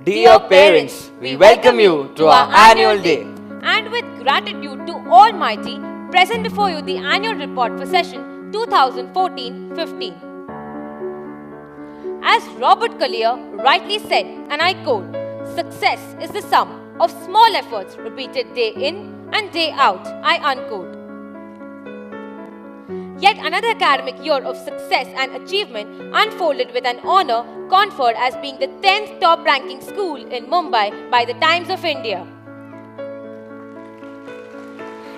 Dear parents, we welcome you to our annual day. And with gratitude to Almighty, present before you the annual report for session 2014-15. As Robert Collier rightly said, and I quote, "Success is the sum of small efforts repeated day in and day out," I unquote. Yet another academic year of success and achievement unfolded with an honor conferred as being the 10th top-ranking school in Mumbai by the Times of India.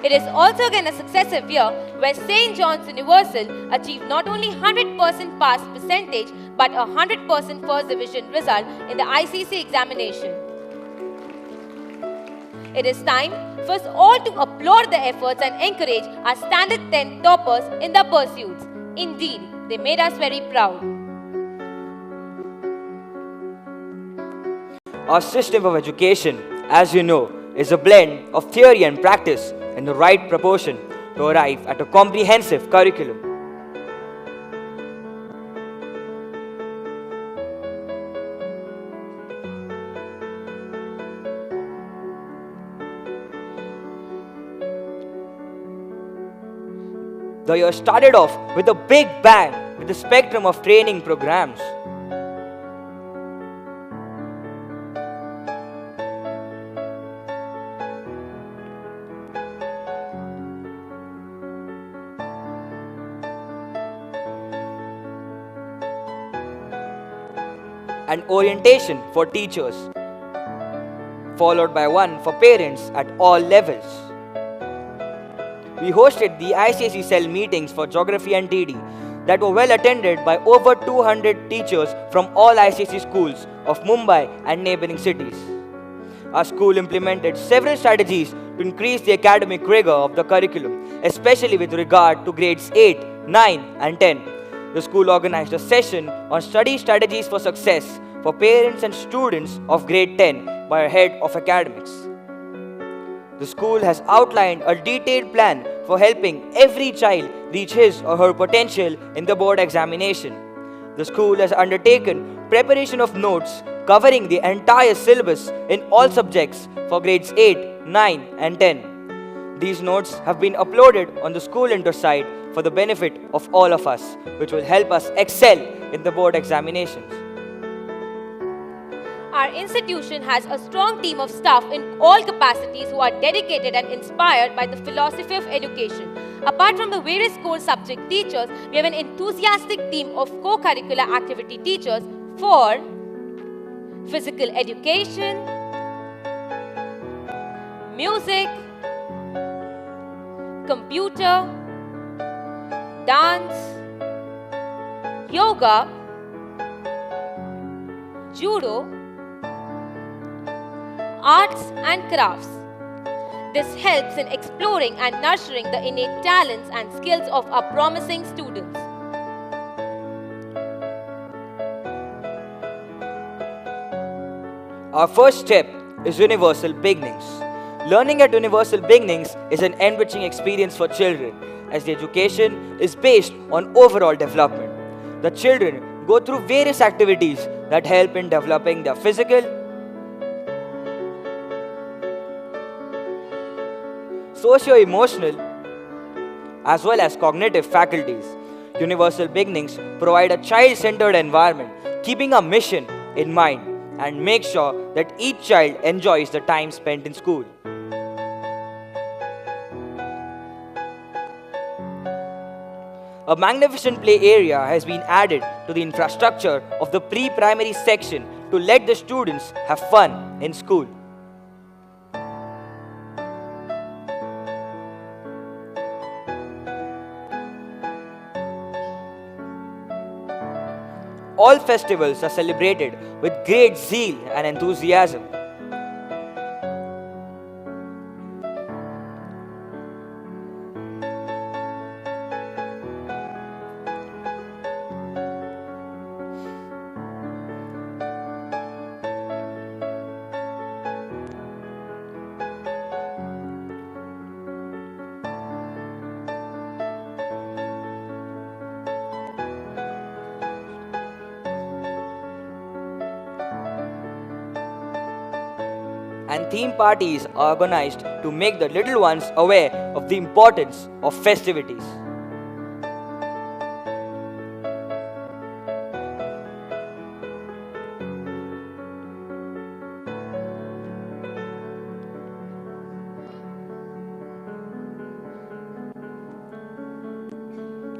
It is also again a successive year where St. John's Universal achieved not only 100% pass percentage but a 100% first division result in the ICC examination. It is time for us all to applaud the efforts and encourage our standard 10 toppers in their pursuits. Indeed, they made us very proud. Our system of education, as you know, is a blend of theory and practice in the right proportion to arrive at a comprehensive curriculum. The year started off with a big bang with the spectrum of training programs. An orientation for teachers, followed by one for parents at all levels. We hosted the ICSE cell meetings for geography and TD that were well attended by over 200 teachers from all ICSE schools of Mumbai and neighboring cities. Our school implemented several strategies to increase the academic rigor of the curriculum, especially with regard to grades 8, 9 and 10. The school organized a session on study strategies for success for parents and students of grade 10 by our head of academics. The school has outlined a detailed plan for helping every child reach his or her potential in the board examination. The school has undertaken preparation of notes covering the entire syllabus in all subjects for grades 8, 9 and 10. These notes have been uploaded on the school site for the benefit of all of us, which will help us excel in the board examinations. Our institution has a strong team of staff in all capacities who are dedicated and inspired by the philosophy of education. Apart from the various core subject teachers, we have an enthusiastic team of co-curricular activity teachers for physical education, music, computer, dance, yoga, judo, arts and crafts. This helps in exploring and nurturing the innate talents and skills of our promising students. Our first step is Universal Beginnings. Learning at Universal Beginnings is an enriching experience for children, as the education is based on overall development. The children go through various activities that help in developing their physical, socio-emotional, as well as cognitive faculties. Universal Beginnings provide a child-centered environment, keeping a mission in mind and make sure that each child enjoys the time spent in school. A magnificent play area has been added to the infrastructure of the pre-primary section to let the students have fun in school. All festivals are celebrated with great zeal and enthusiasm. and theme parties are organized to make the little ones aware of the importance of festivities.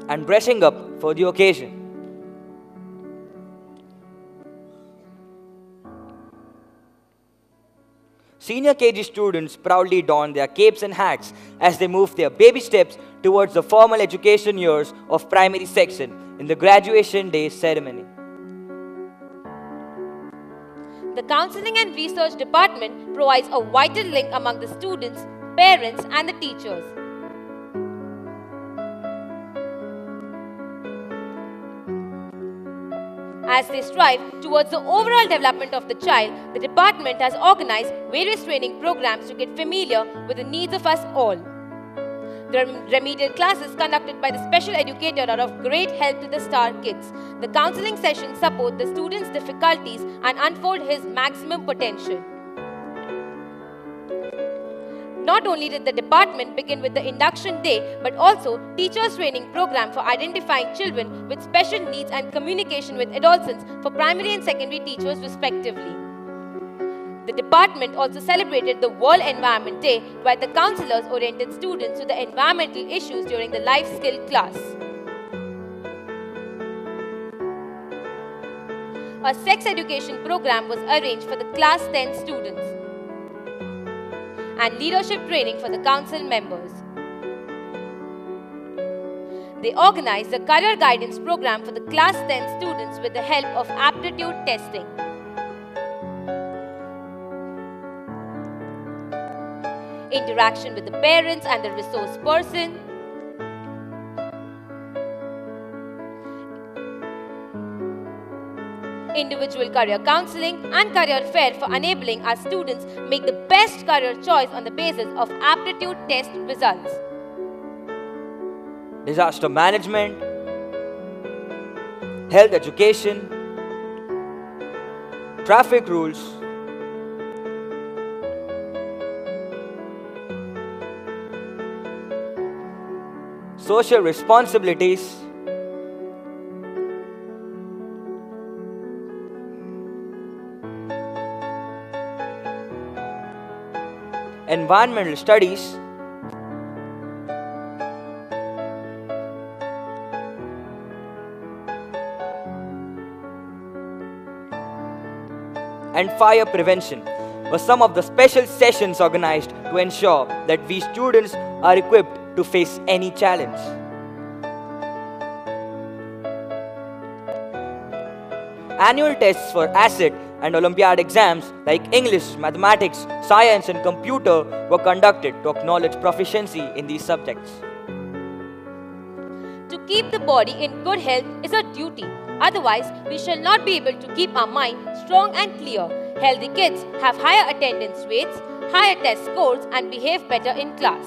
And dressing up for the occasion. Senior KG students proudly don their capes and hats as they move their baby steps towards the formal education years of primary section in the graduation day ceremony. The Counseling and Research Department provides a vital link among the students, parents, and the teachers. As they strive towards the overall development of the child, the department has organized various training programs to get familiar with the needs of us all. The remedial classes conducted by the special educator are of great help to the star kids. The counseling sessions support the student's difficulties and unfold his maximum potential. Not only did the department begin with the induction day, but also teachers training program for identifying children with special needs and communication with adolescents for primary and secondary teachers respectively. The department also celebrated the World Environment Day, where the counselors oriented students to the environmental issues during the life skill class. A sex education program was arranged for the class 10 students, and leadership training for the council members. They organized a career guidance program for the class 10 students with the help of aptitude testing. Interaction with the parents and the resource person. Individual career counseling and career fair for enabling our students make the best career choice on the basis of aptitude test results. Disaster management, health education, traffic rules, social responsibilities, environmental studies, and fire prevention were some of the special sessions organized to ensure that we students are equipped to face any challenge. Annual tests for ACID and Olympiad exams like English, mathematics, science and computer were conducted to acknowledge proficiency in these subjects. To keep the body in good health is a duty. Otherwise, we shall not be able to keep our mind strong and clear. Healthy kids have higher attendance rates, higher test scores and behave better in class.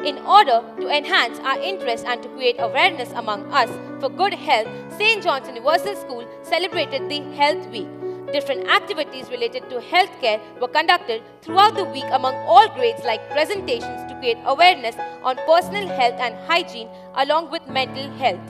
In order to enhance our interest and to create awareness among us for good health, St. John's Universal School celebrated the Health Week. Different activities related to healthcare were conducted throughout the week among all grades, like presentations to create awareness on personal health and hygiene along with mental health.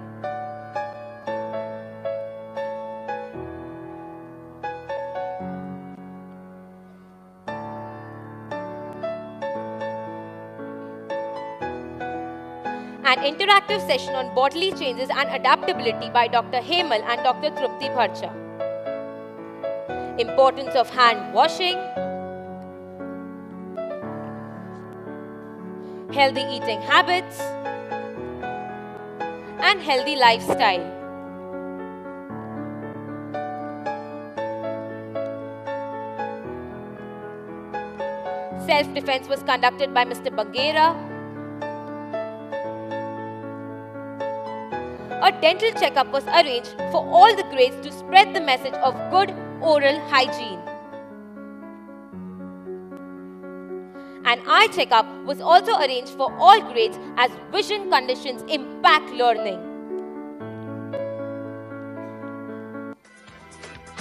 An interactive session on bodily changes and adaptability by Dr. Hemal and Dr. Trupti Bharcha. Importance of hand washing, healthy eating habits, and healthy lifestyle. Self-defense was conducted by Mr. Bagheera. A dental checkup was arranged for all the grades to spread the message of good oral hygiene. An eye checkup was also arranged for all grades as vision conditions impact learning.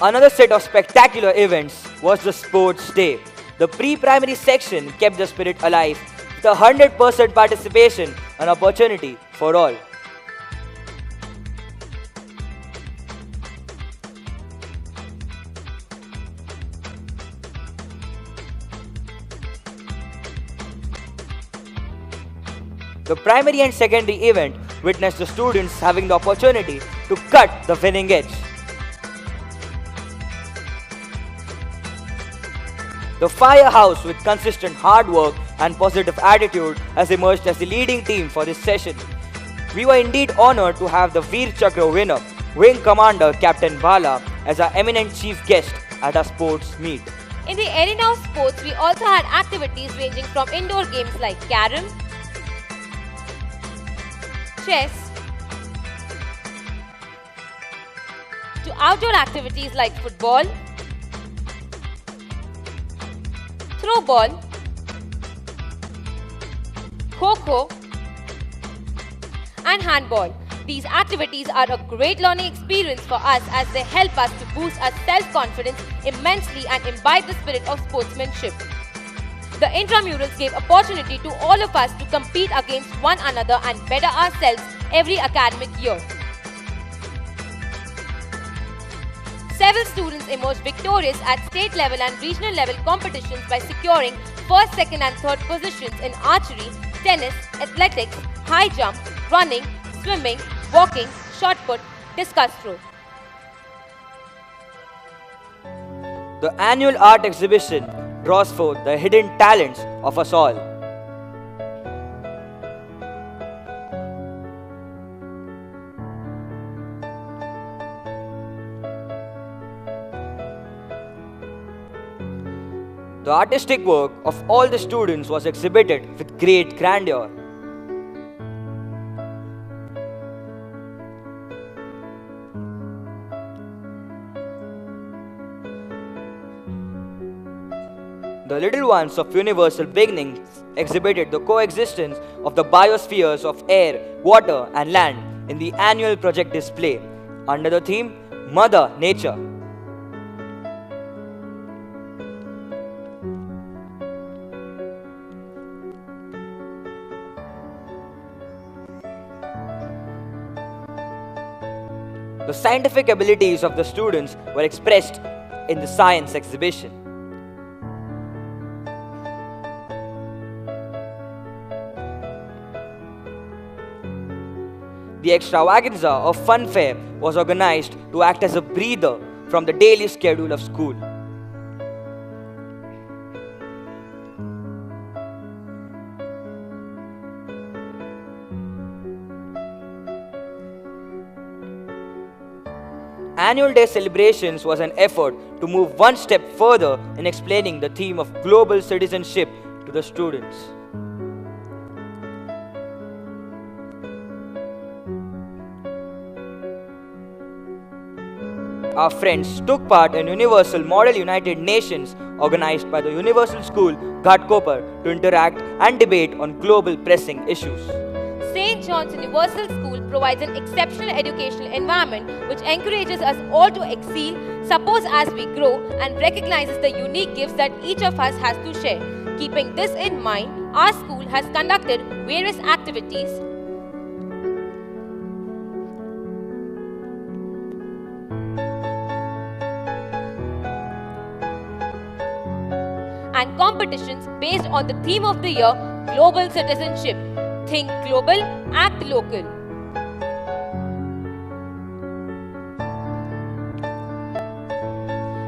Another set of spectacular events was the Sports Day. The pre-primary section kept the spirit alive with 100% participation and opportunity for all. The primary and secondary event witnessed the students having the opportunity to cut the winning edge. The firehouse, with consistent hard work and positive attitude, has emerged as the leading team for this session. We were indeed honored to have the Veer Chakra winner, Wing Commander Captain Bala, as our eminent chief guest at our sports meet. In the arena of sports, we also had activities ranging from indoor games like carom, chess, to outdoor activities like football, throw ball, kho-kho, and handball. These activities are a great learning experience for us as they help us to boost our self-confidence immensely and imbibe the spirit of sportsmanship. The intramurals gave opportunity to all of us to compete against one another and better ourselves every academic year. Several students emerged victorious at state level and regional level competitions by securing first, second and third positions in archery, tennis, athletics, high jump, running, swimming, walking, shot put, discus throw. The annual art exhibition draws forth the hidden talents of us all. The artistic work of all the students was exhibited with great grandeur. The little ones of Universal Beginnings exhibited the coexistence of the biospheres of air, water and land in the annual project display under the theme Mother Nature. The scientific abilities of the students were expressed in the science exhibition. The extravaganza of fun fair was organized to act as a breather from the daily schedule of school. Annual Day celebrations was an effort to move one step further in explaining the theme of global citizenship to the students. Our friends took part in Universal Model United Nations organized by the Universal School, Ghatkopar, to interact and debate on global pressing issues. St. John's Universal School provides an exceptional educational environment which encourages us all to excel, support as we grow, and recognizes the unique gifts that each of us has to share. Keeping this in mind, our school has conducted various activities and competitions based on the theme of the year, Global Citizenship. Think global, act local.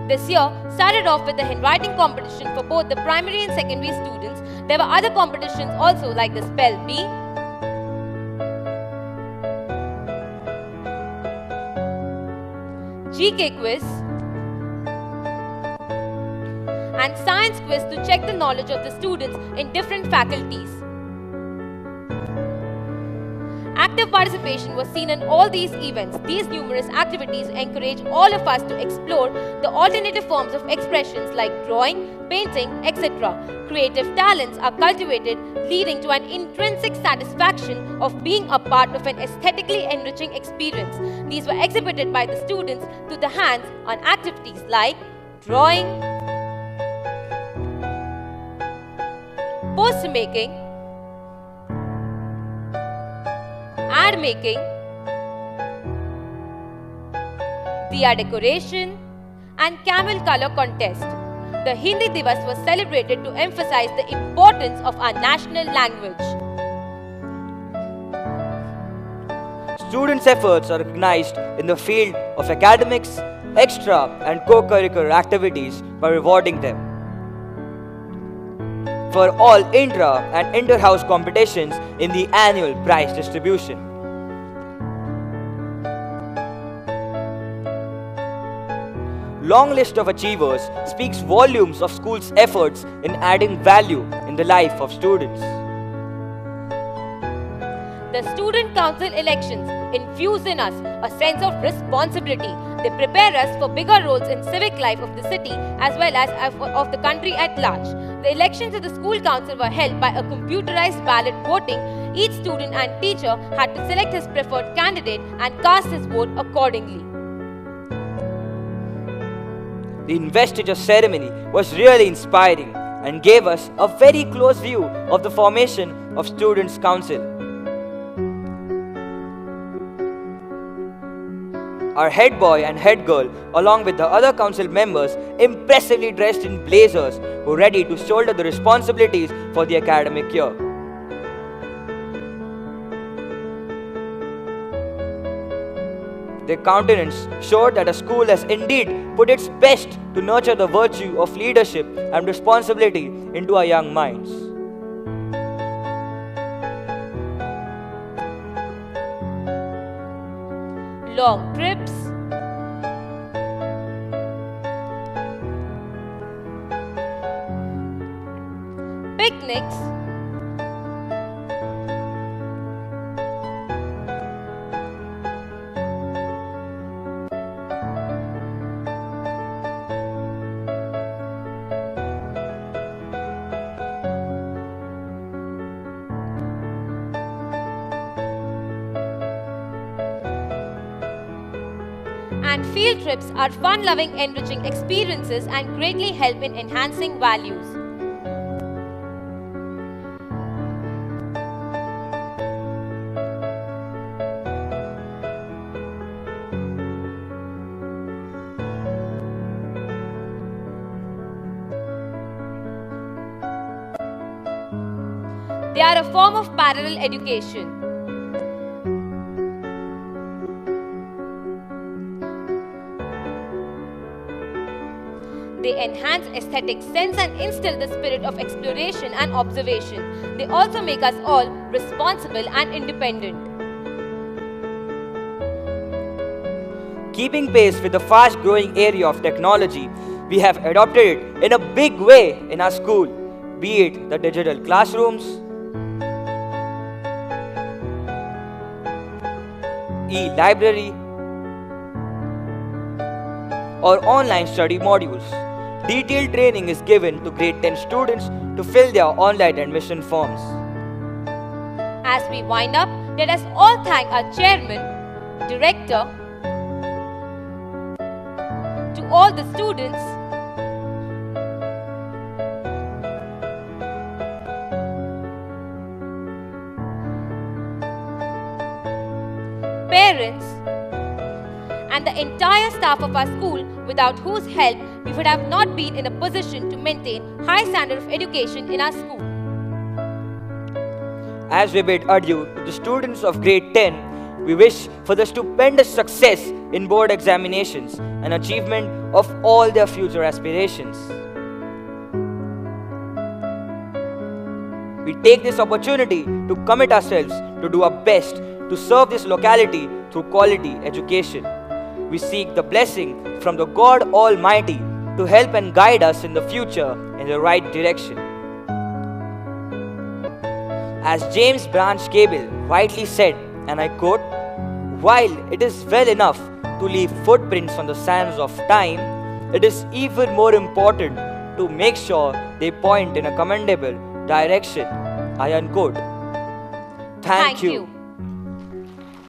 This year started off with the handwriting competition for both the primary and secondary students. There were other competitions also like the spell bee, GK quiz, and science quiz to check the knowledge of the students in different faculties. Active participation was seen in all these events. These numerous activities encourage all of us to explore the alternative forms of expressions like drawing, painting, etc. Creative talents are cultivated, leading to an intrinsic satisfaction of being a part of an aesthetically enriching experience. These were exhibited by the students to the hands on activities like drawing, poster making, ad making, diya decoration, and camel color contest. The Hindi Divas was celebrated to emphasize the importance of our national language. Students' efforts are recognized in the field of academics, extra and co-curricular activities by rewarding them. For all intra and inter-house competitions in the annual prize distribution. Long list of achievers speaks volumes of school's efforts in adding value in the life of students. The student council elections infuse in us a sense of responsibility. They prepare us for bigger roles in civic life of the city as well as of the country at large. The elections of the school council were held by a computerized ballot voting. Each student and teacher had to select his preferred candidate and cast his vote accordingly. The investiture ceremony was really inspiring and gave us a very close view of the formation of Students' Council. Our head boy and head girl, along with the other council members, impressively dressed in blazers, were ready to shoulder the responsibilities for the academic year. Their countenance showed that a school has indeed put its best to nurture the virtue of leadership and responsibility into our young minds. Long trips, picnics, and field trips are fun-loving, enriching experiences and greatly help in enhancing values. They are a form of parallel education. They enhance aesthetic sense and instill the spirit of exploration and observation. They also make us all responsible and independent. Keeping pace with the fast-growing area of technology, we have adopted it in a big way in our school, be it the digital classrooms, e-library, or online study modules. Detailed training is given to grade 10 students to fill their online admission forms. As we wind up, let us all thank our chairman, director, to all the students, parents, and the entire staff of our school, without whose help we would have not been in a position to maintain high standard of education in our school. As we bid adieu to the students of grade 10, we wish for the stupendous success in board examinations and achievement of all their future aspirations. We take this opportunity to commit ourselves to do our best to serve this locality through quality education. We seek the blessing from the God Almighty to help and guide us in the future in the right direction. As James Branch Cable rightly said, and I quote, "While it is well enough to leave footprints on the sands of time, it is even more important to make sure they point in a commendable direction." I unquote. Thank you.